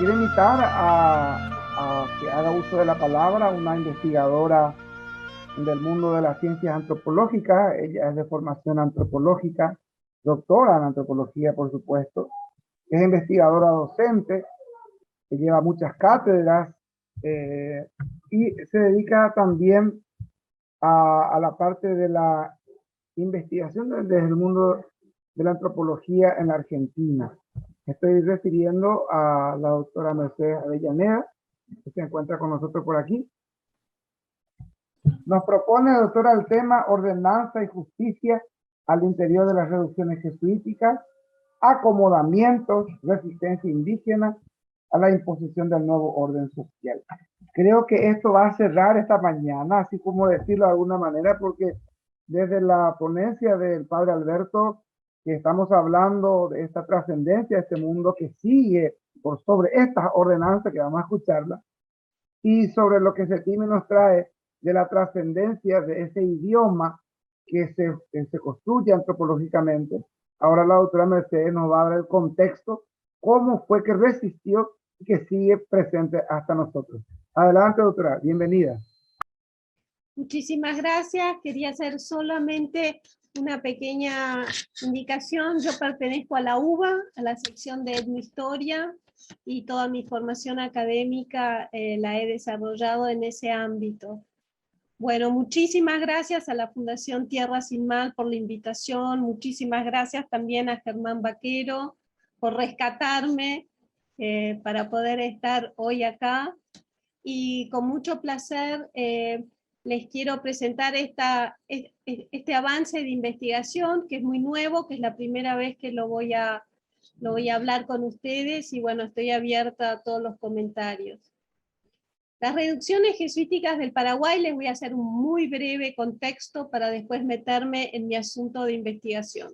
quiero invitar a que haga uso de la palabra una investigadora del mundo de las ciencias antropológicas. Ella es de formación antropológica, doctora en antropología, por supuesto. Es investigadora docente, que lleva muchas cátedras y se dedica también a la parte de la investigación desde el mundo de la antropología en la Argentina. Estoy refiriendo a la doctora Mercedes Avellaneda, que se encuentra con nosotros por aquí. Nos propone, doctora, el tema ordenanza y justicia al interior de las reducciones jesuíticas, acomodamientos, resistencia indígena a la imposición del nuevo orden social. Creo que esto va a cerrar esta mañana, así como decirlo de alguna manera, porque desde la ponencia del padre Alberto, que estamos hablando de esta trascendencia, de este mundo que sigue por sobre estas ordenanzas, que vamos a escucharla, y sobre lo que Septime nos trae de la trascendencia de ese idioma que se construye antropológicamente. Ahora la doctora Mercedes nos va a dar el contexto, cómo fue que resistió y que sigue presente hasta nosotros. Adelante, doctora, bienvenida. Muchísimas gracias. Quería hacer solamente una pequeña indicación. Yo pertenezco a la UBA, a la sección de etnohistoria, y toda mi formación académica la he desarrollado en ese ámbito. Bueno, muchísimas gracias a la Fundación Tierra Sin Mal por la invitación. Muchísimas gracias también a Germán Vaquero por rescatarme para poder estar hoy acá. Y con mucho placer les quiero presentar este avance de investigación, que es muy nuevo, que es la primera vez que lo voy a hablar con ustedes, y bueno, estoy abierta a todos los comentarios. Las reducciones jesuíticas del Paraguay, les voy a hacer un muy breve contexto para después meterme en mi asunto de investigación.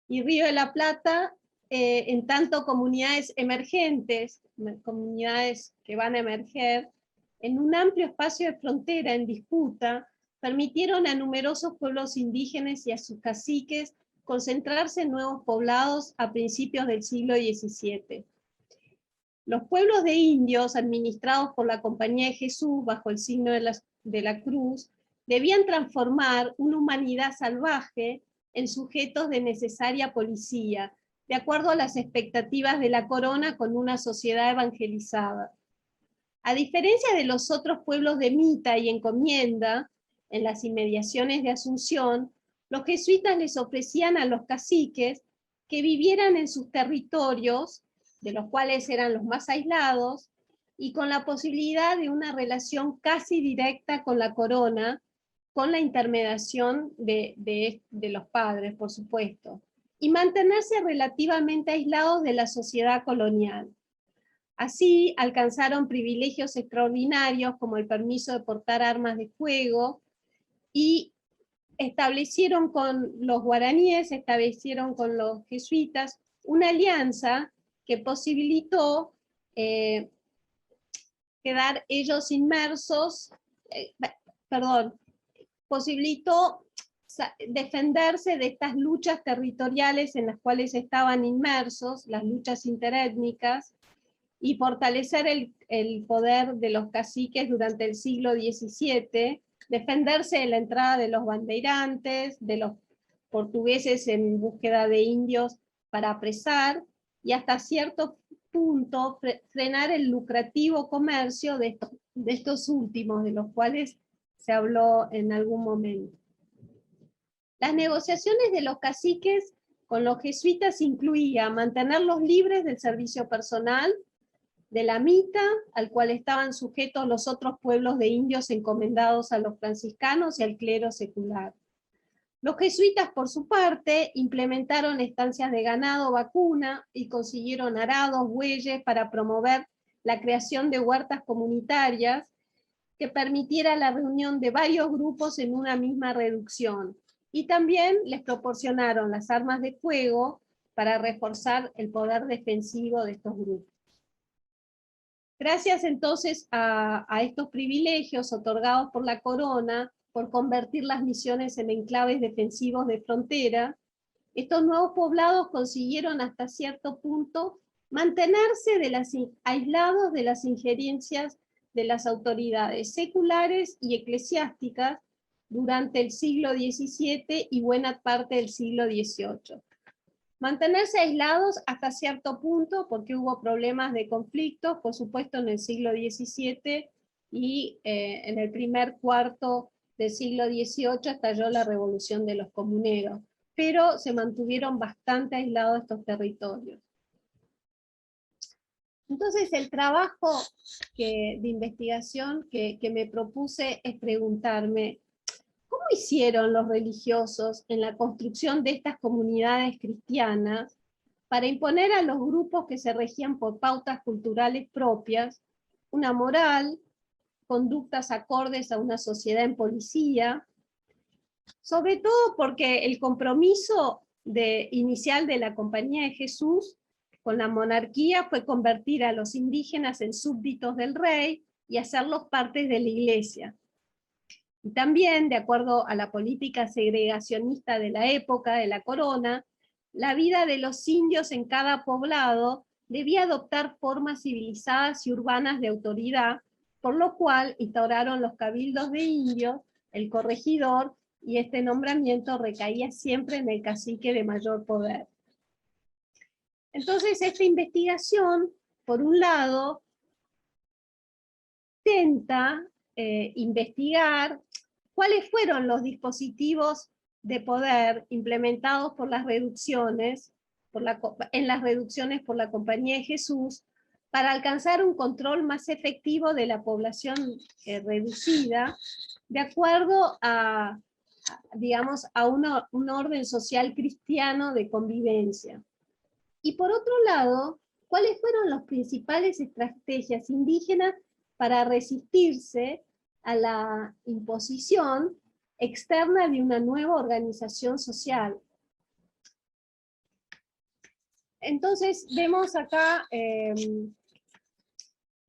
Y Río de la Plata, en tanto comunidades emergentes, comunidades que van a emerger, en un amplio espacio de frontera en disputa, permitieron a numerosos pueblos indígenas y a sus caciques concentrarse en nuevos poblados a principios del siglo XVII. Los pueblos de indios, administrados por la Compañía de Jesús bajo el signo de la cruz, debían transformar una humanidad salvaje en sujetos de necesaria policía, de acuerdo a las expectativas de la corona con una sociedad evangelizada. A diferencia de los otros pueblos de Mita y Encomienda, en las inmediaciones de Asunción, los jesuitas les ofrecían a los caciques que vivieran en sus territorios, de los cuales eran los más aislados, y con la posibilidad de una relación casi directa con la corona, con la intermediación de los padres, por supuesto, y mantenerse relativamente aislados de la sociedad colonial. Así alcanzaron privilegios extraordinarios como el permiso de portar armas de fuego, y establecieron con los guaraníes, establecieron con los jesuitas una alianza que posibilitó quedar ellos inmersos, posibilitó defenderse de estas luchas territoriales en las cuales estaban inmersos, las luchas interétnicas, y fortalecer el poder de los caciques durante el siglo XVII, defenderse de la entrada de los bandeirantes, de los portugueses en búsqueda de indios para apresar, y hasta cierto punto frenar el lucrativo comercio de estos últimos, de los cuales se habló en algún momento. Las negociaciones de los caciques con los jesuitas incluían mantenerlos libres del servicio personal, de la mita, al cual estaban sujetos los otros pueblos de indios encomendados a los franciscanos y al clero secular. Los jesuitas, por su parte, implementaron estancias de ganado vacuna y consiguieron arados, bueyes para promover la creación de huertas comunitarias que permitiera la reunión de varios grupos en una misma reducción. Y también les proporcionaron las armas de fuego para reforzar el poder defensivo de estos grupos. Gracias entonces a estos privilegios otorgados por la corona, por convertir las misiones en enclaves defensivos de frontera, estos nuevos poblados consiguieron hasta cierto punto mantenerse aislados de las injerencias de las autoridades seculares y eclesiásticas durante el siglo XVII y buena parte del siglo XVIII. Mantenerse aislados hasta cierto punto, porque hubo problemas de conflictos, por supuesto, en el siglo XVII y en el primer cuarto del siglo XVIII estalló la Revolución de los Comuneros, pero se mantuvieron bastante aislados estos territorios. Entonces, el trabajo de investigación que me propuse es preguntarme, ¿cómo hicieron los religiosos en la construcción de estas comunidades cristianas para imponer a los grupos que se regían por pautas culturales propias una moral, conductas acordes a una sociedad en policía? Sobre todo porque el compromiso inicial de la Compañía de Jesús con la monarquía fue convertir a los indígenas en súbditos del rey y hacerlos partes de la iglesia. Y también, de acuerdo a la política segregacionista de la época de la corona, la vida de los indios en cada poblado debía adoptar formas civilizadas y urbanas de autoridad, por lo cual instauraron los cabildos de indios, el corregidor, y este nombramiento recaía siempre en el cacique de mayor poder. Entonces, esta investigación, por un lado, intenta investigar cuáles fueron los dispositivos de poder implementados por las reducciones, en las reducciones por la Compañía de Jesús, para alcanzar un control más efectivo de la población reducida, de acuerdo a digamos, a un orden social cristiano de convivencia. Y por otro lado, ¿cuáles fueron las principales estrategias indígenas para resistirse a la imposición externa de una nueva organización social? Entonces, vemos acá,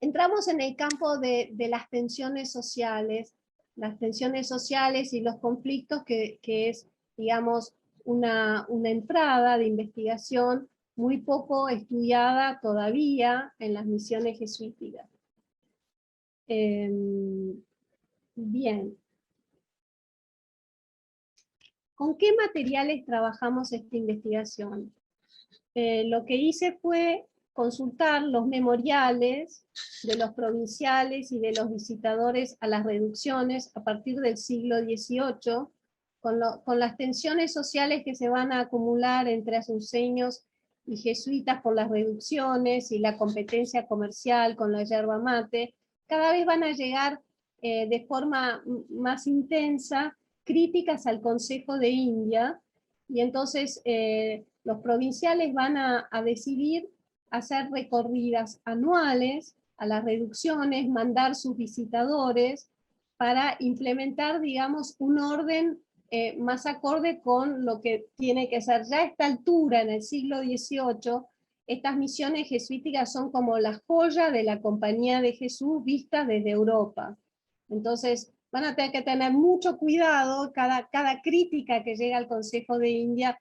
entramos en el campo de las tensiones sociales y los conflictos, que es, digamos, una entrada de investigación muy poco estudiada todavía en las misiones jesuíticas. Bien. ¿Con qué materiales trabajamos esta investigación? Lo que hice fue consultar los memoriales de los provinciales y de los visitadores a las reducciones a partir del siglo XVIII, con las tensiones sociales que se van a acumular entre azuceños y jesuitas por las reducciones y la competencia comercial con la yerba mate. Cada vez van a llegar de forma más intensa críticas al Consejo de India, y entonces los provinciales van a decidir hacer recorridas anuales a las reducciones, mandar sus visitadores para implementar, digamos, un orden más acorde con lo que tiene que ser. Ya a esta altura, en el siglo XVIII, estas misiones jesuíticas son como la joya de la Compañía de Jesús vista desde Europa. Entonces, van a tener que tener mucho cuidado. Cada crítica que llega al Consejo de India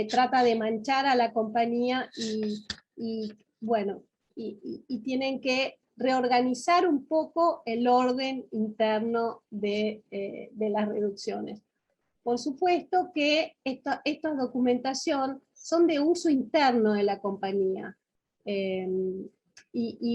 trata de manchar a la compañía y tienen que reorganizar un poco el orden interno de las reducciones. Por supuesto que esta documentación son de uso interno de la compañía.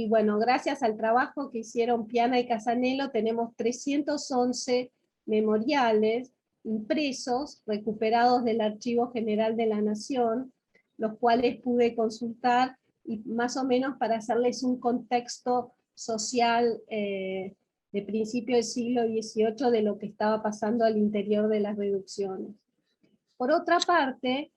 Bueno, gracias al trabajo que hicieron Piana y Casanello, tenemos 311 memoriales impresos, recuperados del Archivo General de la Nación, los cuales pude consultar, y más o menos para hacerles un contexto social de principio del siglo XVIII de lo que estaba pasando al interior de las reducciones. Por otra parte,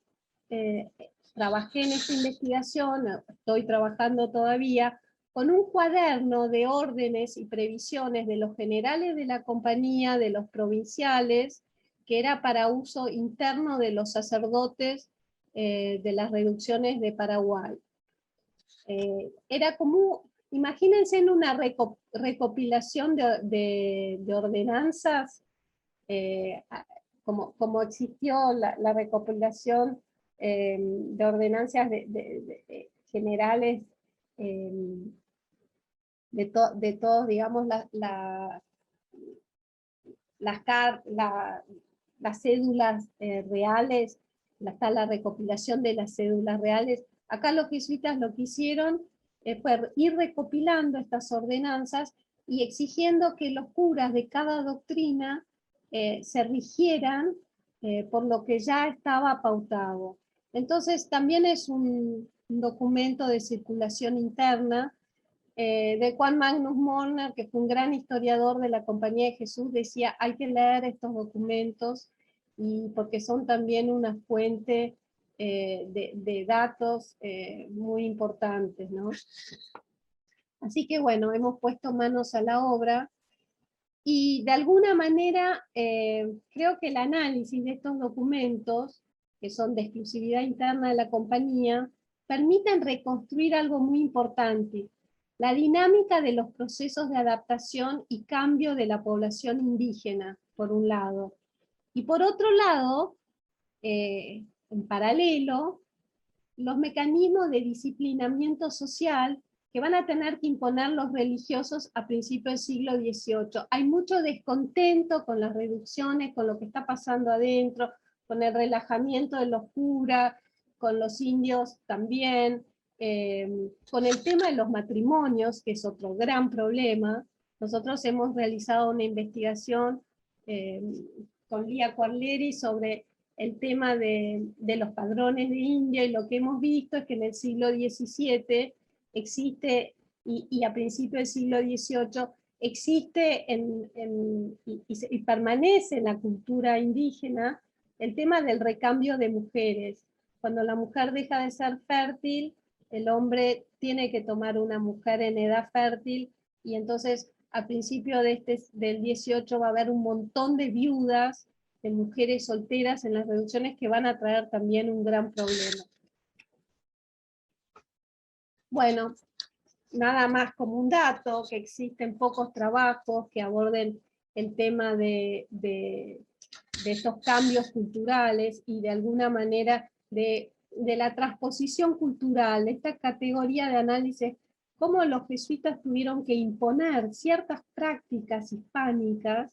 trabajé en esta investigación, estoy trabajando todavía, con un cuaderno de órdenes y previsiones de los generales de la compañía, de los provinciales, que era para uso interno de los sacerdotes de las reducciones de Paraguay. Era como, imagínense, en una recopilación de ordenanzas, como existió la recopilación de ordenanzas generales de todos, digamos, las cédulas reales, está la recopilación de las cédulas reales. Acá los jesuitas lo que hicieron fue ir recopilando estas ordenanzas y exigiendo que los curas de cada doctrina se rigieran por lo que ya estaba pautado. Entonces también es un documento de circulación interna de Juan Magnus Molnar, que fue un gran historiador de la Compañía de Jesús. Decía, hay que leer estos documentos y porque son también una fuente de datos muy importantes, ¿no? Así que bueno, hemos puesto manos a la obra y de alguna manera creo que el análisis de estos documentos, que son de exclusividad interna de la compañía, permiten reconstruir algo muy importante: la dinámica de los procesos de adaptación y cambio de la población indígena, por un lado. Y por otro lado, en paralelo, los mecanismos de disciplinamiento social que van a tener que imponer los religiosos a principios del siglo XVIII. Hay mucho descontento con las reducciones, con lo que está pasando adentro, con el relajamiento de los curas, con los indios también, con el tema de los matrimonios, que es otro gran problema. Nosotros hemos realizado una investigación con Lía Quarleri sobre el tema de los padrones de India, y lo que hemos visto es que en el siglo XVII existe, y a principios del siglo XVIII, existe y permanece en la cultura indígena el tema del recambio de mujeres. Cuando la mujer deja de ser fértil, el hombre tiene que tomar una mujer en edad fértil, y entonces a principio del 18 va a haber un montón de viudas, de mujeres solteras en las reducciones, que van a traer también un gran problema. Bueno, nada más como un dato, que existen pocos trabajos que aborden el tema de estos cambios culturales y de alguna manera de la transposición cultural, de esta categoría de análisis, cómo los jesuitas tuvieron que imponer ciertas prácticas hispánicas,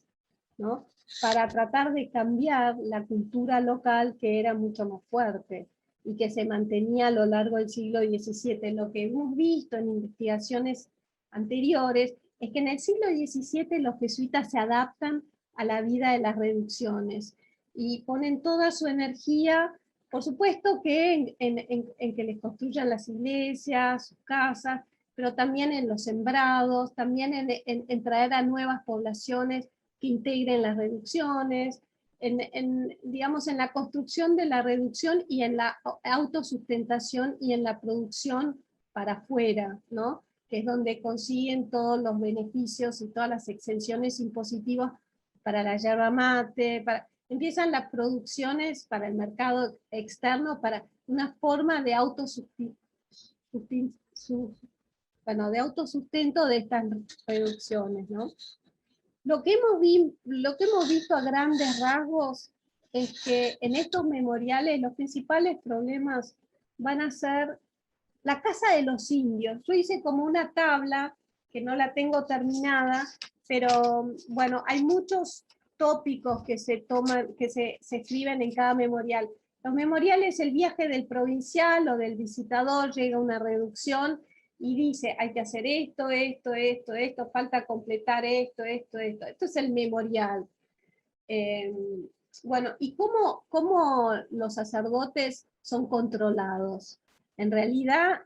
¿no?, para tratar de cambiar la cultura local, que era mucho más fuerte y que se mantenía a lo largo del siglo XVII. Lo que hemos visto en investigaciones anteriores es que en el siglo XVII los jesuitas se adaptan a la vida de las reducciones y ponen toda su energía, por supuesto que en que les construyan las iglesias, sus casas, pero también en los sembrados, también en traer a nuevas poblaciones que integren las reducciones, digamos, en la construcción de la reducción y en la autosustentación y en la producción para afuera, ¿no?, que es donde consiguen todos los beneficios y todas las exenciones impositivas para la yerba mate, empiezan las producciones para el mercado externo, para una forma de autosustento de estas reducciones, ¿no? Lo que hemos visto a grandes rasgos es que en estos memoriales los principales problemas van a ser la casa de los indios. Yo hice como una tabla, que no la tengo terminada, pero bueno, hay muchos tópicos que se toman, que se escriben en cada memorial. Los memoriales, el viaje del provincial o del visitador, llega a una reducción y dice, hay que hacer esto, falta completar esto. Esto es el memorial. Bueno, ¿y cómo los sacerdotes son controlados? En realidad,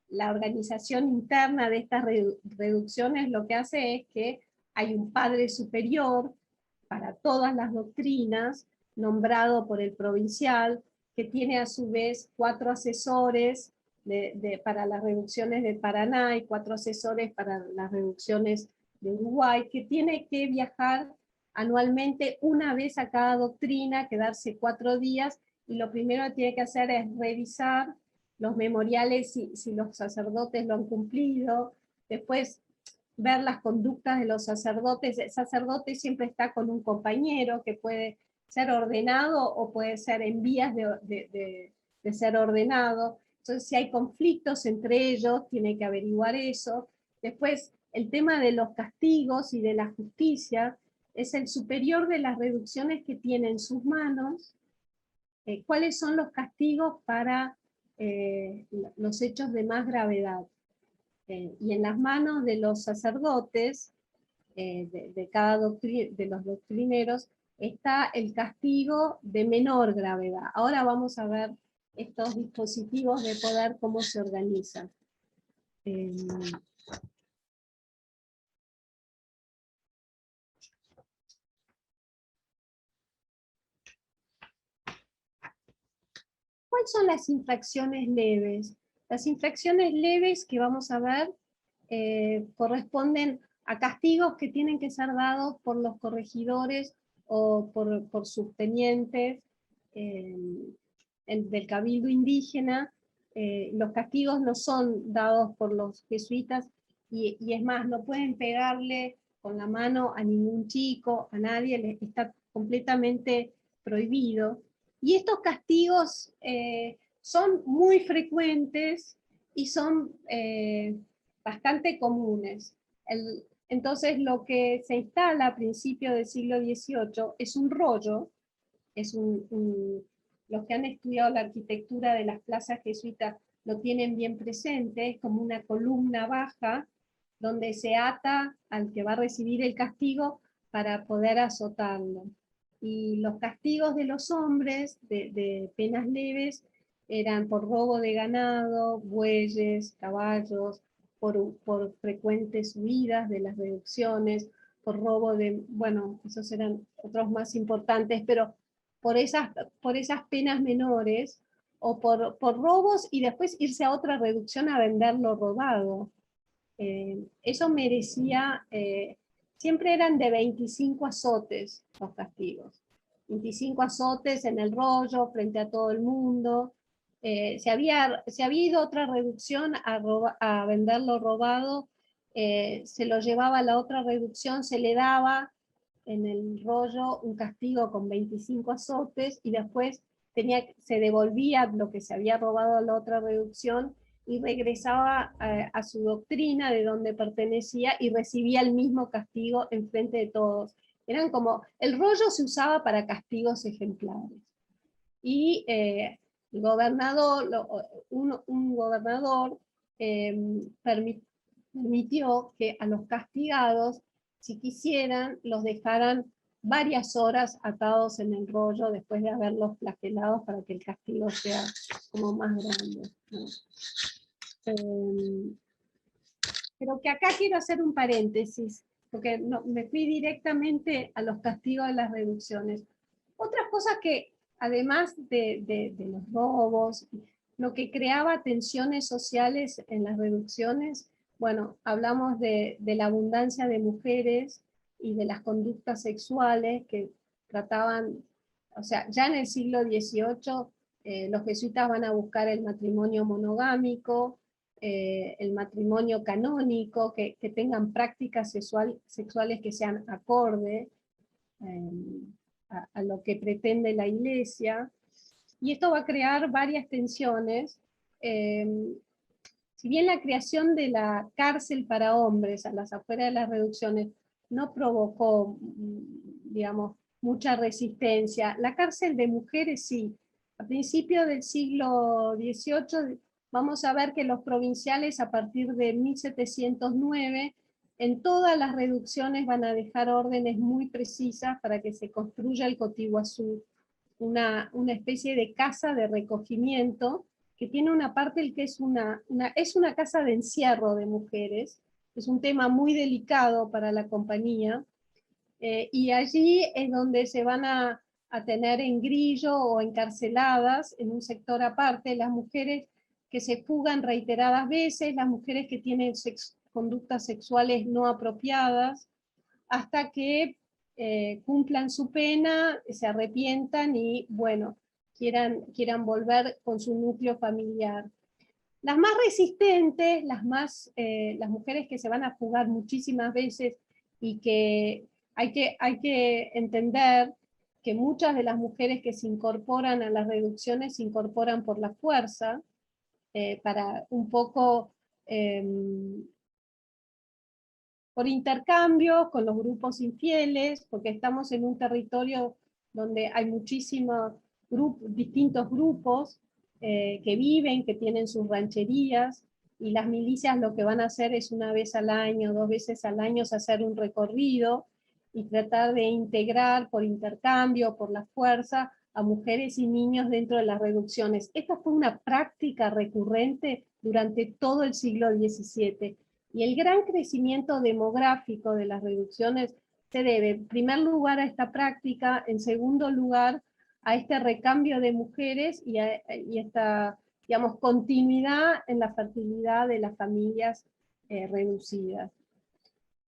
la organización interna de estas reducciones lo que hace es que hay un padre superior para todas las doctrinas, nombrado por el provincial, que tiene a su vez 4 asesores para las reducciones de Paraná y 4 asesores para las reducciones de Uruguay, que tiene que viajar anualmente una vez a cada doctrina, quedarse 4 días, y lo primero que tiene que hacer es revisar los memoriales si los sacerdotes lo han cumplido, después ver las conductas de los sacerdotes. El sacerdote siempre está con un compañero que puede ser ordenado o puede ser en vías de ser ordenado. Entonces, si hay conflictos entre ellos, tiene que averiguar eso. Después, el tema de los castigos y de la justicia es el superior de las reducciones que tiene en sus manos. ¿Cuáles son los castigos para los hechos de más gravedad? Y en las manos de los sacerdotes, de los doctrineros, está el castigo de menor gravedad. Ahora vamos a ver estos dispositivos de poder, cómo se organizan. ¿Cuáles son las infracciones leves? Las infracciones leves que vamos a ver corresponden a castigos que tienen que ser dados por los corregidores o por sus tenientes del cabildo indígena. Los castigos no son dados por los jesuitas, y es más, no pueden pegarle con la mano a ningún chico, a nadie, está completamente prohibido. Y estos castigos son muy frecuentes y son bastante comunes. Entonces lo que se instala a principios del siglo XVIII es un rollo, es los que han estudiado la arquitectura de las plazas jesuitas lo tienen bien presente, es como una columna baja donde se ata al que va a recibir el castigo para poder azotarlo. Y los castigos de los hombres de penas leves eran por robo de ganado, bueyes, caballos, por frecuentes huidas de las reducciones, por robo de, bueno, esos eran otros más importantes, pero por esas penas menores, o por robos y después irse a otra reducción a vender lo robado. Eso merecía, siempre eran de 25 azotes los castigos. 25 azotes en el rollo, frente a todo el mundo. Si había ido otra reducción a vender lo robado, se lo llevaba a la otra reducción, se le daba en el rollo un castigo con 25 azotes, y después se devolvía lo que se había robado a la otra reducción, y regresaba a su doctrina de donde pertenecía y recibía el mismo castigo en frente de todos. Eran como, el rollo se usaba para castigos ejemplares. Y el gobernador, un gobernador permitió que a los castigados, si quisieran, los dejaran varias horas atados en el rollo después de haberlos flagelados, para que el castigo sea como más grande, ¿no? Pero que acá quiero hacer un paréntesis, porque no, me fui directamente a los castigos de las reducciones. Otras cosas que, además de los robos, lo que creaba tensiones sociales en las reducciones, bueno, hablamos de la abundancia de mujeres y de las conductas sexuales que trataban, o sea, ya en el siglo XVIII los jesuitas van a buscar el matrimonio monogámico, el matrimonio canónico, que tengan prácticas sexuales que sean acorde a lo que pretende la Iglesia, y esto va a crear varias tensiones. Si bien la creación de la cárcel para hombres a las afueras de las reducciones no provocó, digamos, mucha resistencia, la cárcel de mujeres sí. A principios del siglo XVIII vamos a ver que los provinciales, a partir de 1709, en todas las reducciones van a dejar órdenes muy precisas para que se construya el Cotiguazú, una especie de casa de recogimiento, que tiene una parte que es una casa de encierro de mujeres. Es un tema muy delicado para la compañía, y allí es donde se van a tener en grillo o encarceladas en un sector aparte las mujeres que se fugan reiteradas veces, las mujeres que tienen conductas sexuales no apropiadas, hasta que cumplan su pena, se arrepientan y, bueno, quieran volver con su núcleo familiar. Las más resistentes, las mujeres que se van a fugar muchísimas veces, y que hay que entender que muchas de las mujeres que se incorporan a las reducciones se incorporan por la fuerza, para un poco por intercambio con los grupos infieles, porque estamos en un territorio donde hay muchísimos distintos grupos que viven, que tienen sus rancherías, y las milicias lo que van a hacer es una vez al año, 2 veces al año, es hacer un recorrido y tratar de integrar por intercambio, por la fuerza, a mujeres y niños dentro de las reducciones. Esta fue una práctica recurrente durante todo el siglo XVII, y el gran crecimiento demográfico de las reducciones se debe, en primer lugar, a esta práctica, en segundo lugar, a este recambio de mujeres y esta, digamos, continuidad en la fertilidad de las familias reducidas.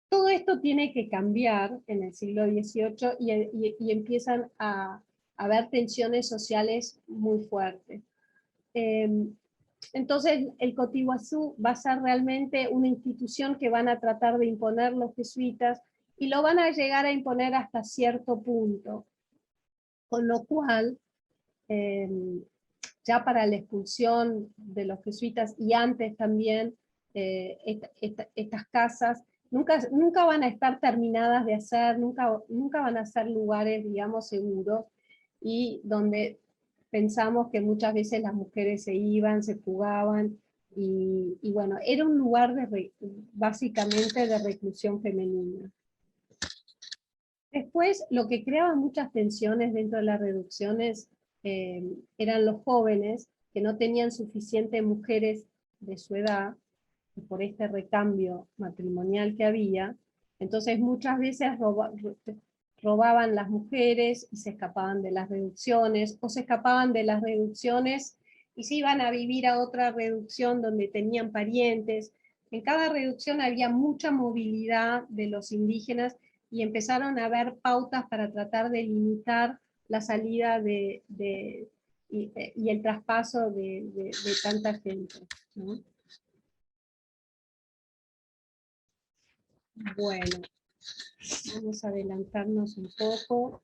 Todo esto tiene que cambiar en el siglo XVIII y empiezan a haber tensiones sociales muy fuertes. Entonces el Cotiguazú va a ser realmente una institución que van a tratar de imponer los jesuitas, y lo van a llegar a imponer hasta cierto punto, con lo cual ya para la expulsión de los jesuitas y antes también, estas casas nunca van a estar terminadas de hacer, nunca van a ser lugares, digamos, seguros, y donde pensamos que muchas veces las mujeres se iban, se fugaban, y bueno, era un lugar básicamente de reclusión femenina. Después, lo que creaba muchas tensiones dentro de las reducciones eran los jóvenes que no tenían suficientes mujeres de su edad, por este recambio matrimonial que había. Entonces muchas veces robaban las mujeres y se escapaban de las reducciones, o se escapaban de las reducciones y se iban a vivir a otra reducción donde tenían parientes. En cada reducción había mucha movilidad de los indígenas, y empezaron a haber pautas para tratar de limitar la salida y el traspaso de tanta gente, ¿no? Bueno, vamos a adelantarnos un poco.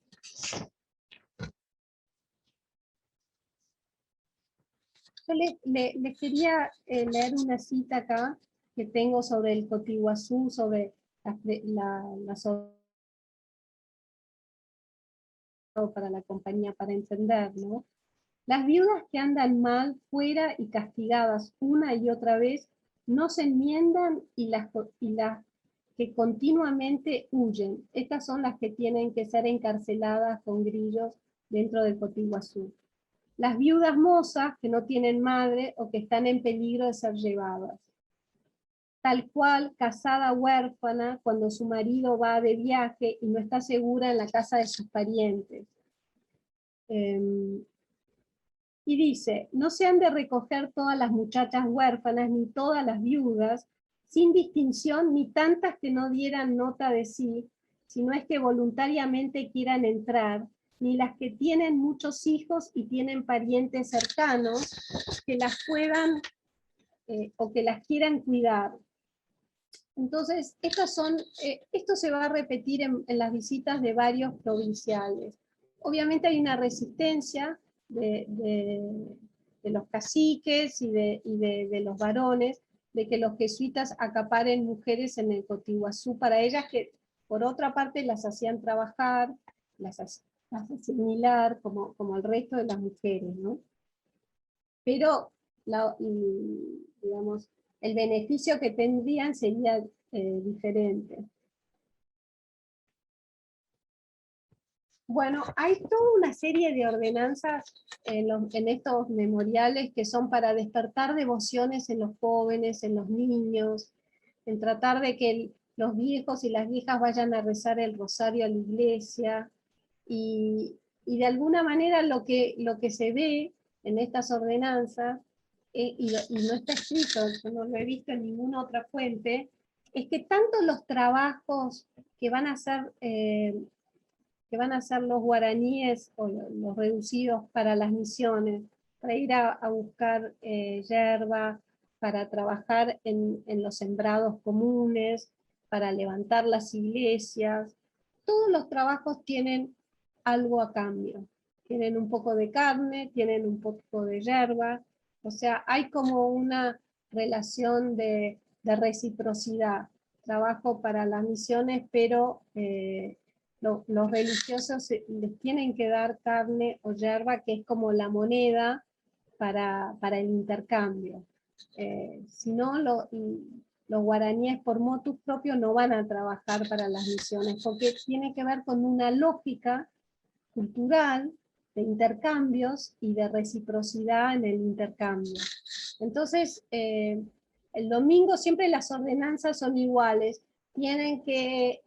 Yo les quería leer una cita acá que tengo sobre el Cotiguazú, sobre para la compañía, para entender, ¿no? Las viudas que andan mal fuera y castigadas una y otra vez no se enmiendan, y las que continuamente huyen, estas son las que tienen que ser encarceladas con grillos dentro del Cotiguazú. Las viudas mozas que no tienen madre o que están en peligro de ser llevadas. Tal cual, casada huérfana cuando su marido va de viaje y no está segura en la casa de sus parientes. Y dice, no se han de recoger todas las muchachas huérfanas, ni todas las viudas, sin distinción, ni tantas que no dieran nota de sí, sino es que voluntariamente quieran entrar, ni las que tienen muchos hijos y tienen parientes cercanos que las puedan o que las quieran cuidar. Entonces, esto se va a repetir en las visitas de varios provinciales. Obviamente hay una resistencia de los caciques y de los varones, de que los jesuitas acaparen mujeres en el Cotiguazú para ellas, que por otra parte las hacían trabajar, las asimilar como el resto de las mujeres, ¿no? Pero, digamos, el beneficio que tendrían sería diferente. Bueno, hay toda una serie de ordenanzas en estos memoriales que son para despertar devociones en los jóvenes, en los niños, en tratar de que los viejos y las viejas vayan a rezar el rosario a la iglesia, y de alguna manera lo que se ve en estas ordenanzas, y no está escrito, yo no lo he visto en ninguna otra fuente, es que tanto los trabajos que van a hacer los guaraníes o los reducidos para las misiones, para ir a buscar yerba, para trabajar en los sembrados comunes, para levantar las iglesias, todos los trabajos tienen algo a cambio. Tienen un poco de carne, tienen un poco de yerba, O sea, hay como una relación de reciprocidad. Trabajo para las misiones, pero los religiosos les tienen que dar carne o yerba, que es como la moneda para el intercambio. Si no, los guaraníes por motus propio no van a trabajar para las misiones, porque tiene que ver con una lógica cultural de intercambios y de reciprocidad en el intercambio. Entonces, el domingo siempre las ordenanzas son iguales, tienen que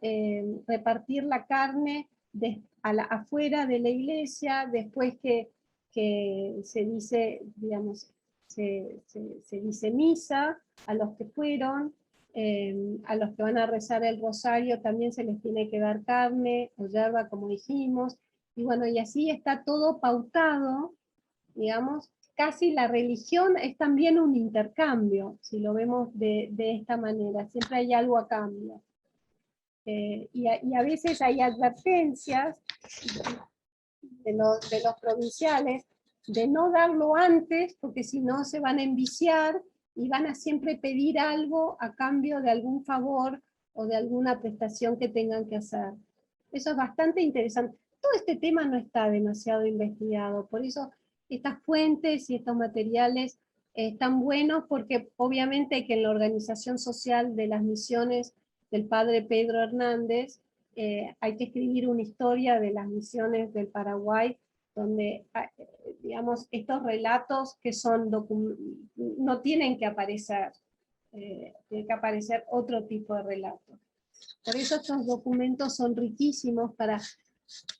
repartir la carne afuera de la iglesia, después que se dice, digamos, se dice misa a los que fueron, a los que van a rezar el rosario también se les tiene que dar carne o yerba, como dijimos, y bueno, y así está todo pautado, digamos, casi la religión es también un intercambio, si lo vemos de esta manera, siempre hay algo a cambio. Y a veces hay advertencias de los provinciales de no darlo antes, porque si no se van a enviciar y van a siempre pedir algo a cambio de algún favor o de alguna prestación que tengan que hacer. Eso es bastante interesante. Todo este tema no está demasiado investigado, por eso estas fuentes y estos materiales están buenos, porque obviamente que en la organización social de las misiones del padre Pedro Hernández hay que escribir una historia de las misiones del Paraguay, donde, digamos, estos relatos que son no tienen que aparecer, tiene que aparecer otro tipo de relato. Por eso estos documentos son riquísimos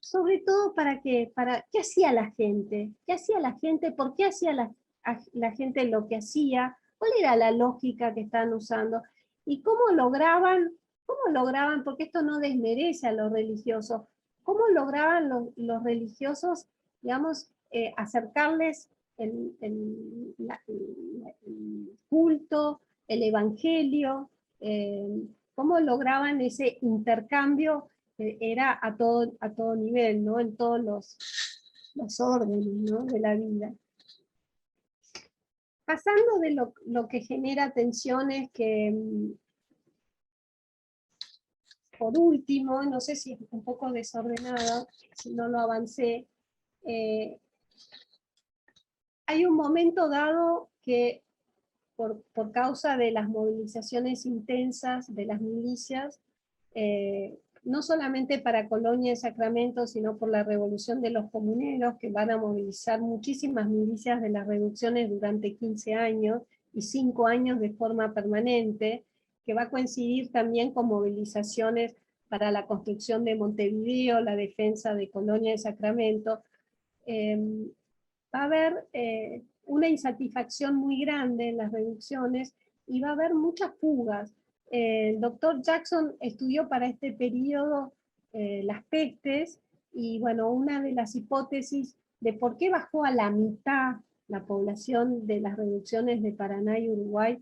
sobre todo para qué hacía la gente, por qué hacía la gente lo que hacía, cuál era la lógica que estaban usando, y cómo lograban, porque esto no desmerece a los religiosos, cómo lograban los religiosos, digamos, acercarles el culto, el evangelio, cómo lograban ese intercambio que era a todo nivel, ¿no? En todos los órdenes, ¿no? De la vida. Pasando de lo que genera tensiones, que por último, no sé si es un poco desordenada, si no lo avancé, hay un momento dado que por causa de las movilizaciones intensas de las milicias, no solamente para Colonia y Sacramento, sino por la revolución de los comuneros, que van a movilizar muchísimas milicias de las reducciones durante 15 años, y 5 años de forma permanente, que va a coincidir también con movilizaciones para la construcción de Montevideo, la defensa de Colonia y Sacramento. Va a haber una insatisfacción muy grande en las reducciones, y va a haber muchas fugas. El doctor Jackson estudió para este periodo las pestes, y bueno, una de las hipótesis de por qué bajó a la mitad la población de las reducciones de Paraná y Uruguay,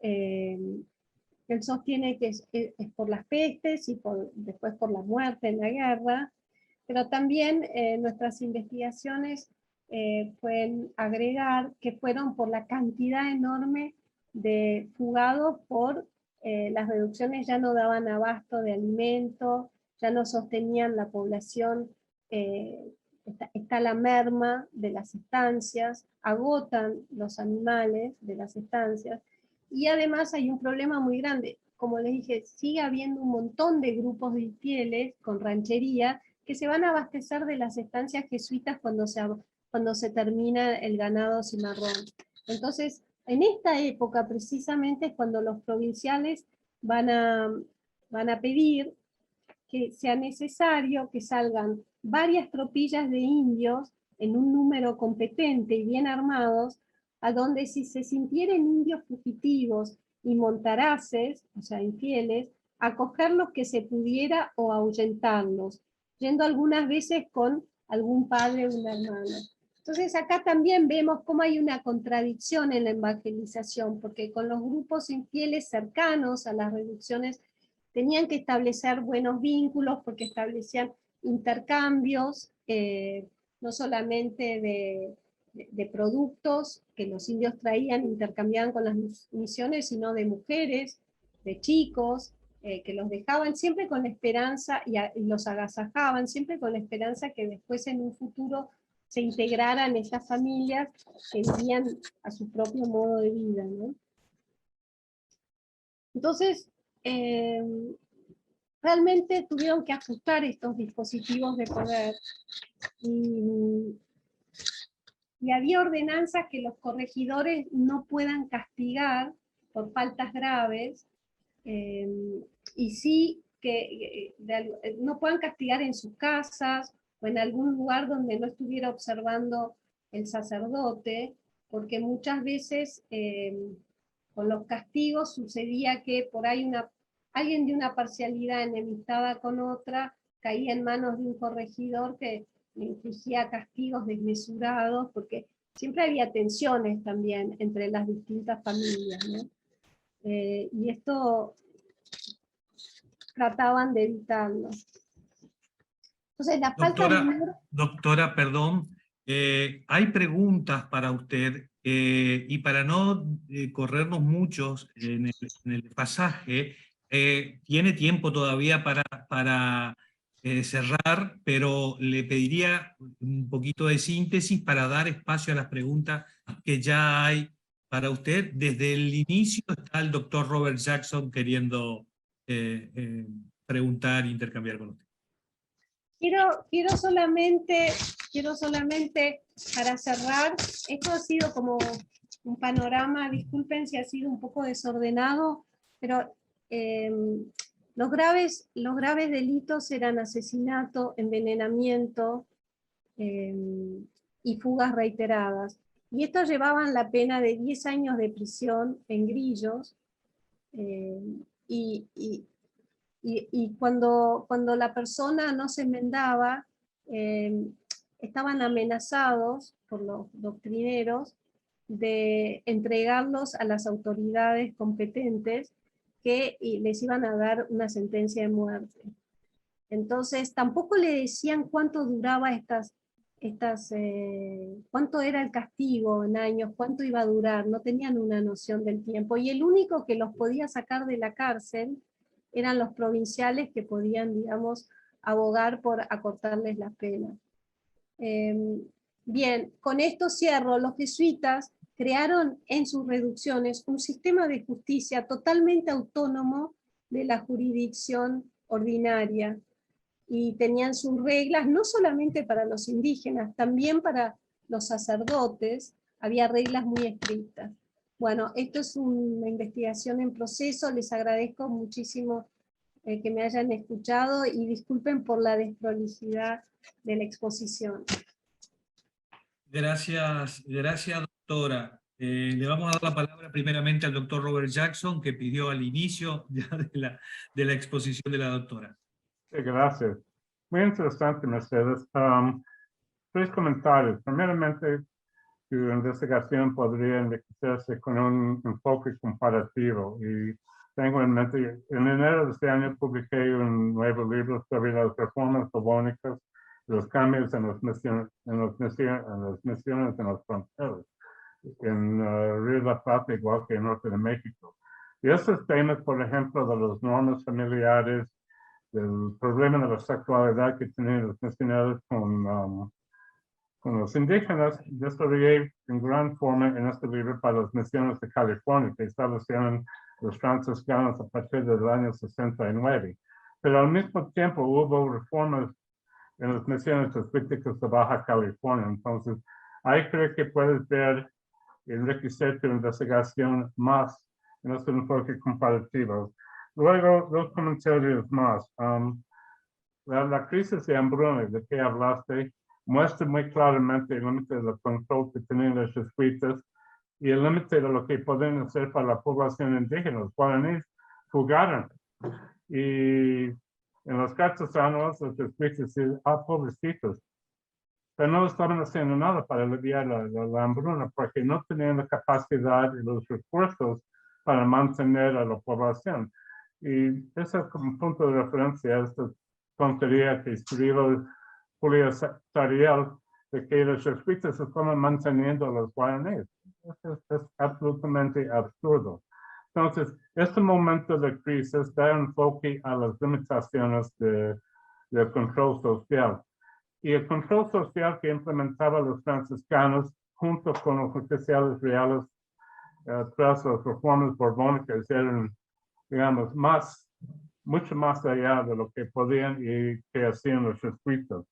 él sostiene que es por las pestes y después por la muerte en la guerra, pero también nuestras investigaciones pueden agregar que fueron por la cantidad enorme de fugados por las reducciones, ya no daban abasto de alimentos, ya no sostenían la población, está la merma de las estancias, agotan los animales de las estancias, y además hay un problema muy grande. Como les dije, sigue habiendo un montón de grupos de infieles con ranchería que se van a abastecer de las estancias jesuitas cuando se termina el ganado cimarrón. Entonces, en esta época precisamente es cuando los provinciales van a pedir que sea necesario que salgan varias tropillas de indios en un número competente y bien armados, a donde si se sintieren indios fugitivos y montaraces, o sea, infieles, acogerlos que se pudiera o ahuyentarlos, yendo algunas veces con algún padre o un hermano. Entonces acá también vemos cómo hay una contradicción en la evangelización, porque con los grupos infieles cercanos a las reducciones tenían que establecer buenos vínculos, porque establecían intercambios, no solamente de productos que los indios traían, intercambiaban con las misiones, sino de mujeres, de chicos, que los dejaban siempre con la esperanza y los agasajaban, siempre con la esperanza que después en un futuro se integraran estas familias que vivían a su propio modo de vida, ¿no? Entonces, realmente tuvieron que ajustar estos dispositivos de poder. Y había ordenanzas que los corregidores no puedan castigar por faltas graves, y sí que no puedan castigar en sus casas o en algún lugar donde no estuviera observando el sacerdote, porque muchas veces con los castigos sucedía que por ahí alguien de una parcialidad enemistada con otra caía en manos de un corregidor que le infligía castigos desmesurados, porque siempre había tensiones también entre las distintas familias, ¿no? Y esto trataban de evitarlo. Entonces, la falta menor... Doctora, perdón, hay preguntas para usted, y para no corrernos muchos en el pasaje, tiene tiempo todavía para cerrar, pero le pediría un poquito de síntesis para dar espacio a las preguntas que ya hay para usted. Desde el inicio está el doctor Robert Jackson queriendo preguntar e intercambiar con usted. Quiero solamente, para cerrar, esto ha sido como un panorama, disculpen si ha sido un poco desordenado, pero los graves delitos eran asesinato, envenenamiento y fugas reiteradas. Y estos llevaban la pena de 10 años de prisión en Grillos, y cuando la persona no se enmendaba, estaban amenazados por los doctrineros de entregarlos a las autoridades competentes que les iban a dar una sentencia de muerte. Entonces tampoco le decían cuánto duraba cuánto era el castigo en años, cuánto iba a durar, no tenían una noción del tiempo, y el único que los podía sacar de la cárcel eran los provinciales, que podían, digamos, abogar por acortarles la pena. Bien, con esto cierro. Los jesuitas crearon en sus reducciones un sistema de justicia totalmente autónomo de la jurisdicción ordinaria, y tenían sus reglas no solamente para los indígenas, también para los sacerdotes había reglas muy estrictas. Bueno, esto es una investigación en proceso. Les agradezco muchísimo que me hayan escuchado y disculpen por la desprolijidad de la exposición. Gracias, doctora. Le vamos a dar la palabra primeramente al doctor Robert Jackson, que pidió al inicio ya de la exposición de la doctora. Sí, gracias. Muy interesante, Mercedes. 3 comentarios. Primeramente, tu investigación podría enriquecerse con un enfoque comparativo, y tengo en mente, en enero de este año publiqué un nuevo libro sobre las reformas borbónicas, los cambios en las misiones en las fronteras, en Río de la Plata, igual que en Norte de México. Y esos temas, por ejemplo, de las normas familiares, del problema de la sexualidad que tienen los misioneros con los indígenas, desarrollé en gran forma en este libro para las misiones de California, que establecieron los franciscanos a partir del año 69. Pero al mismo tiempo hubo reformas en las misiones jesuíticas de Baja California. Entonces, ahí creo que puedes ver y enriquecer tu investigación más en este enfoque comparativo. Luego, 2 comentarios más. La crisis de hambruna de que hablaste muestra muy claramente el límite del control que tenían los jesuitas y el límite de lo que pueden hacer para la población indígena. Los guaraníes fugaron, y en los cartas anuales los jesuitas dicen, pobrecitos, pero no estaban haciendo nada para aliviar la hambruna, porque no tenían la capacidad y los recursos para mantener a la población. Y ese es como un punto de referencia a esta tontería que escribió Julio Tariel, de que los jesuitas estaban manteniendo a los guaraníes. Es absolutamente absurdo. Entonces, este momento de crisis da enfoque a las limitaciones del control social. Y el control social que implementaban los franciscanos junto con los oficiales reales tras las reformas borbónicas eran, digamos, mucho más allá de lo que podían y que hacían los jesuitas.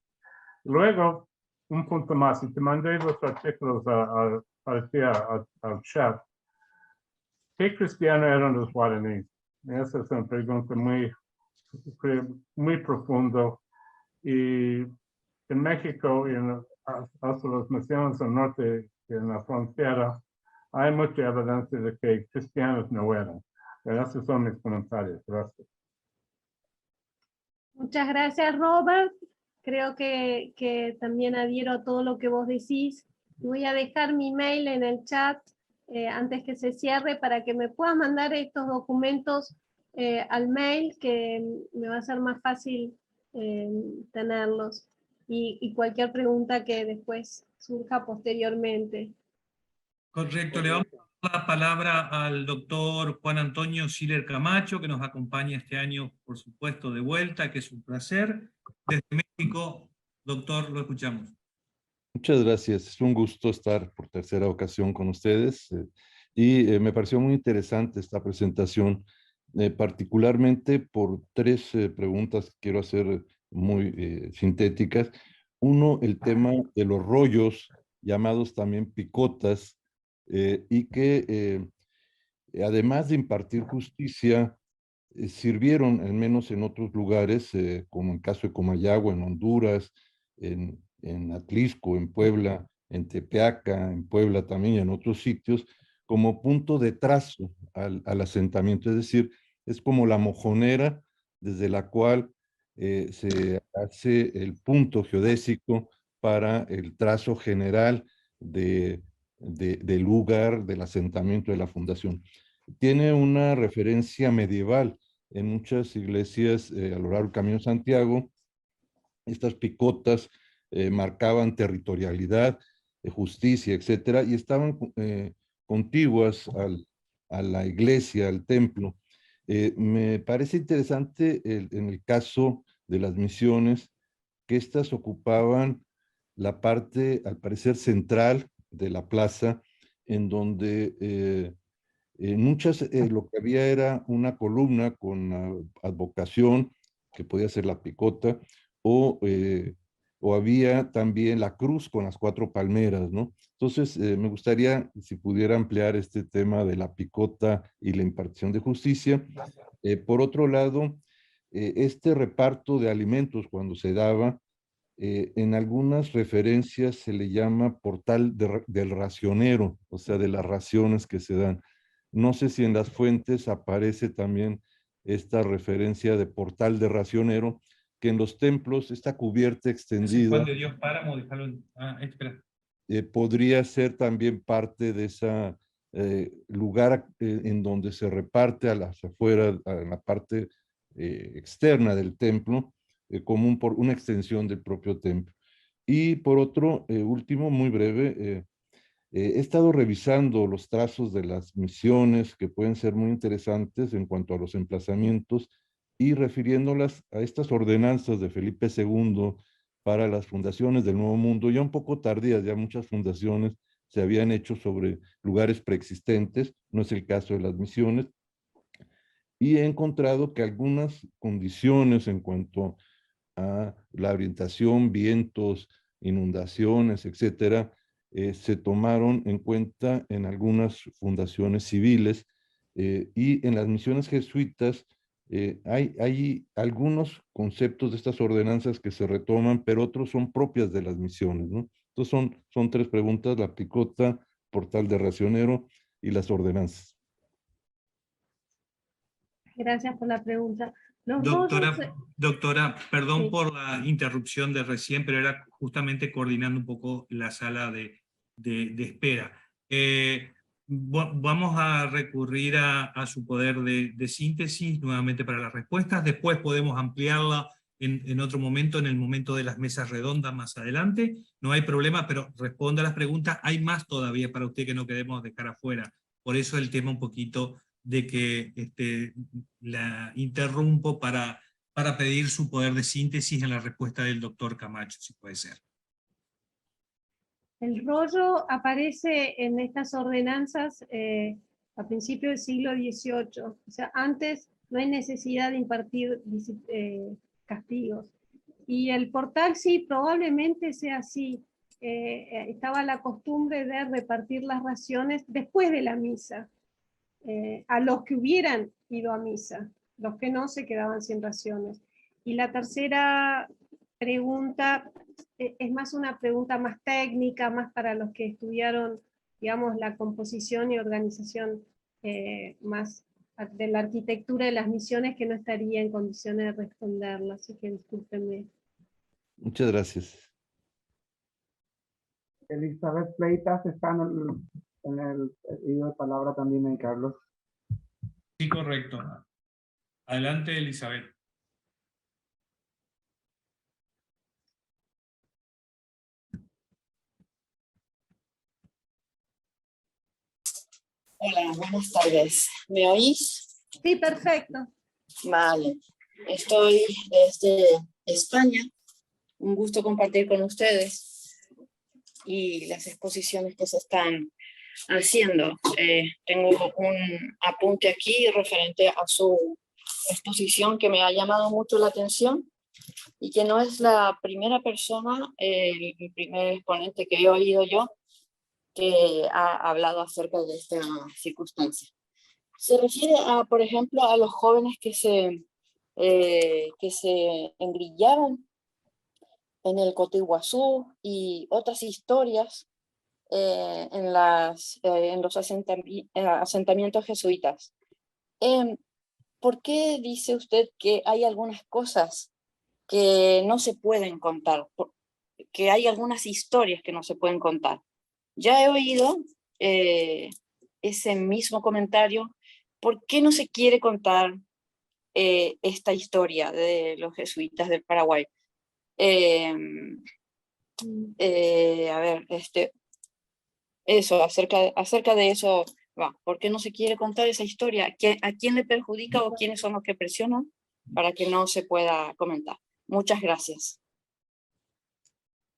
Luego, un punto más, y te mandé los artículos al chat. ¿Qué cristianos eran los guaraníes? Esa es una pregunta muy profunda. Y en México, hasta las misiones del norte, en la frontera, hay mucha evidencia de que cristianos no eran. Esos son mis comentarios. Gracias. Muchas gracias, Robert. Creo que también adhiero a todo lo que vos decís. Voy a dejar mi mail en el chat antes que se cierre para que me puedas mandar estos documentos al mail, que me va a ser más fácil tenerlos. Y cualquier pregunta que después surja posteriormente. Correcto, le vamos a dar la palabra al doctor Juan Antonio Siller Camacho, que nos acompaña este año, por supuesto, de vuelta, que es un placer. Desde México, doctor, lo escuchamos. Muchas gracias, es un gusto estar por tercera ocasión con ustedes me pareció muy interesante esta presentación, particularmente por tres preguntas que quiero hacer muy sintéticas. Uno, el tema de los rollos, llamados también picotas, y que además de impartir justicia, sirvieron, al menos en otros lugares, como en el caso de Comayagua, en Honduras, en Atlisco, en Puebla, en Tepeaca, en Puebla también y en otros sitios, como punto de trazo al asentamiento. Es decir, es como la mojonera desde la cual se hace el punto geodésico para el trazo general del lugar del asentamiento de la fundación. Tiene una referencia medieval en muchas iglesias a lo largo del Camino de Santiago. Estas picotas marcaban territorialidad, justicia, etcétera, y estaban contiguas a la iglesia, al templo. Me parece interesante en el caso de las misiones, que éstas ocupaban la parte, al parecer, central de la plaza, en donde muchas, lo que había era una columna con advocación, que podía ser la picota, o había también la cruz con las 4 palmeras, ¿no? Entonces, me gustaría, si pudiera ampliar este tema de la picota y la impartición de justicia. Por otro lado, este reparto de alimentos, cuando se daba, en algunas referencias se le llama portal del racionero, o sea, de las raciones que se dan. No sé si en las fuentes aparece también esta referencia de portal de racionero, que en los templos, esta cubierta extendida, Juan de Dios Páramo, déjalo espera. Podría ser también parte de ese lugar en donde se reparte a las afueras, a la parte externa del templo, como por una extensión del propio templo. Y por otro, último, muy breve, he estado revisando los trazos de las misiones, que pueden ser muy interesantes en cuanto a los emplazamientos, y refiriéndolas a estas ordenanzas de Felipe II para las fundaciones del Nuevo Mundo, ya un poco tardías. Ya muchas fundaciones se habían hecho sobre lugares preexistentes, no es el caso de las misiones, y he encontrado que algunas condiciones en cuanto a la orientación, vientos, inundaciones, etcétera, se tomaron en cuenta en algunas fundaciones civiles, y en las misiones jesuitas hay algunos conceptos de estas ordenanzas que se retoman, pero otros son propias de las misiones, ¿no? Entonces son tres preguntas: la picota, portal de racionero y las ordenanzas. Gracias por la pregunta. Doctora, perdón Sí. por la interrupción de recién, pero era justamente coordinando un poco la sala de espera. Vamos a recurrir a su poder de síntesis nuevamente para las respuestas. Después podemos ampliarla en otro momento, en el momento de las mesas redondas más adelante. No hay problema, pero responda a las preguntas. Hay más todavía para usted que no queremos dejar afuera. Por eso el tema un poquito de que la interrumpo para pedir su poder de síntesis en la respuesta del doctor Camacho, si puede ser. El rollo aparece en estas ordenanzas a principios del siglo XVIII. O sea, antes no hay necesidad de impartir castigos. Y el portal sí, probablemente sea así. Estaba la costumbre de repartir las raciones después de la misa, a los que hubieran ido a misa. Los que no se quedaban sin raciones. Y la tercera pregunta es más una pregunta más técnica, más para los que estudiaron, digamos, la composición y organización más de la arquitectura de las misiones, que no estaría en condiciones de responderla, así que discúlpenme. Muchas gracias. Elizabeth Fleitas está en el pedido de palabra también, Carlos. Sí, correcto. Adelante, Elizabeth. Hola, buenas tardes. ¿Me oís? Sí, perfecto. Vale. Estoy desde España. Un gusto compartir con ustedes y las exposiciones que se están haciendo. Tengo un apunte aquí referente a su exposición que me ha llamado mucho la atención y que no es la primera persona, el primer exponente que he oído yo que ha hablado acerca de esta circunstancia. Se refiere a, por ejemplo, a los jóvenes que se engrillaron en el Cotoiguazú y otras historias en los asentamientos jesuitas. ¿Por qué dice usted que hay algunas cosas que no se pueden contar? Que hay algunas historias que no se pueden contar. Ya he oído ese mismo comentario. ¿Por qué no se quiere contar esta historia de los jesuitas del Paraguay? A ver, eso, acerca de eso, ¿por qué no se quiere contar esa historia? ¿A quién le perjudica o quiénes son los que presionan para que no se pueda comentar? Muchas gracias.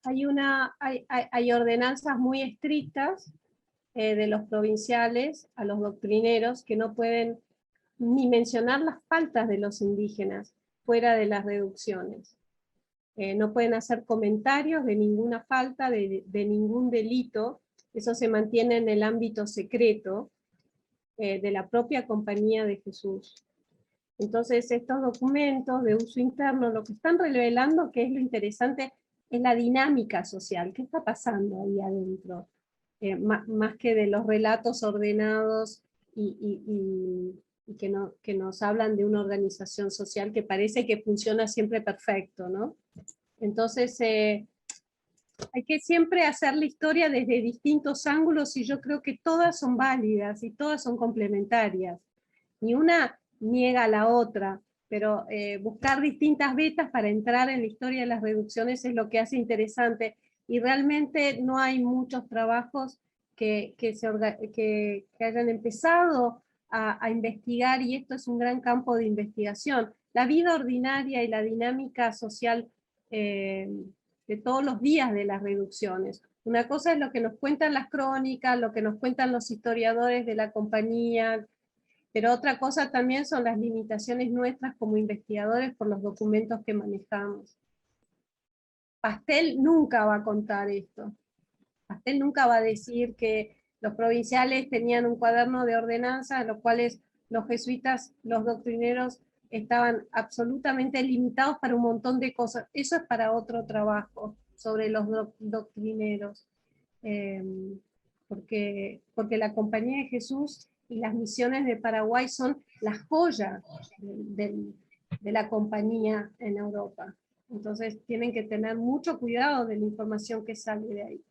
Hay ordenanzas muy estrictas de los provinciales a los doctrineros que no pueden ni mencionar las faltas de los indígenas fuera de las reducciones. No pueden hacer comentarios de ninguna falta, de ningún delito. Eso se mantiene en el ámbito secreto de la propia Compañía de Jesús. Entonces, estos documentos de uso interno lo que están revelando, que es lo interesante, es la dinámica social. ¿Qué está pasando ahí adentro? Más que de los relatos ordenados y que nos hablan de una organización social que parece que funciona siempre perfecto, ¿no? Entonces, hay que siempre hacer la historia desde distintos ángulos y yo creo que todas son válidas y todas son complementarias. Ni una niega a la otra, pero buscar distintas vetas para entrar en la historia de las reducciones es lo que hace interesante, y realmente no hay muchos trabajos que hayan empezado a investigar, y esto es un gran campo de investigación. La vida ordinaria y la dinámica social de todos los días de las reducciones. Una cosa es lo que nos cuentan las crónicas, lo que nos cuentan los historiadores de la compañía, pero otra cosa también son las limitaciones nuestras como investigadores por los documentos que manejamos. Pastel nunca va a contar esto. Pastel nunca va a decir que los provinciales tenían un cuaderno de ordenanzas, en los cuales los jesuitas, los doctrineros, estaban absolutamente limitados para un montón de cosas. Eso es para otro trabajo sobre los doctrineros. Porque la Compañía de Jesús y las misiones de Paraguay son la joya de la compañía en Europa. Entonces tienen que tener mucho cuidado de la información que sale de ahí.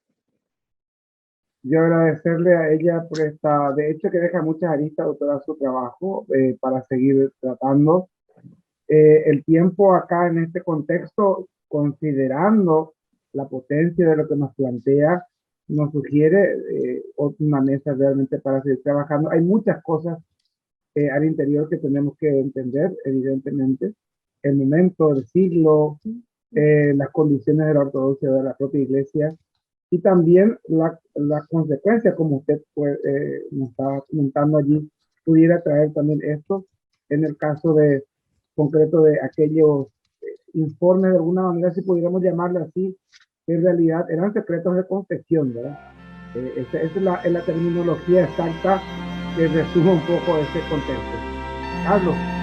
Yo agradecerle a ella por de hecho que deja muchas aristas, doctora, su trabajo para seguir tratando. El tiempo acá en este contexto, considerando la potencia de lo que nos plantea, nos sugiere una mesa realmente para seguir trabajando. Hay muchas cosas al interior que tenemos que entender, evidentemente. El momento, el siglo, las condiciones de la ortodoxia de la propia iglesia y también la consecuencia, como usted nos estaba comentando allí, pudiera traer también esto en el caso de concreto de aquellos informes, de alguna manera, si pudiéramos llamarlo así, que en realidad eran secretos de confesión, ¿verdad? Esa es la terminología exacta que resume un poco ese contexto. Carlos.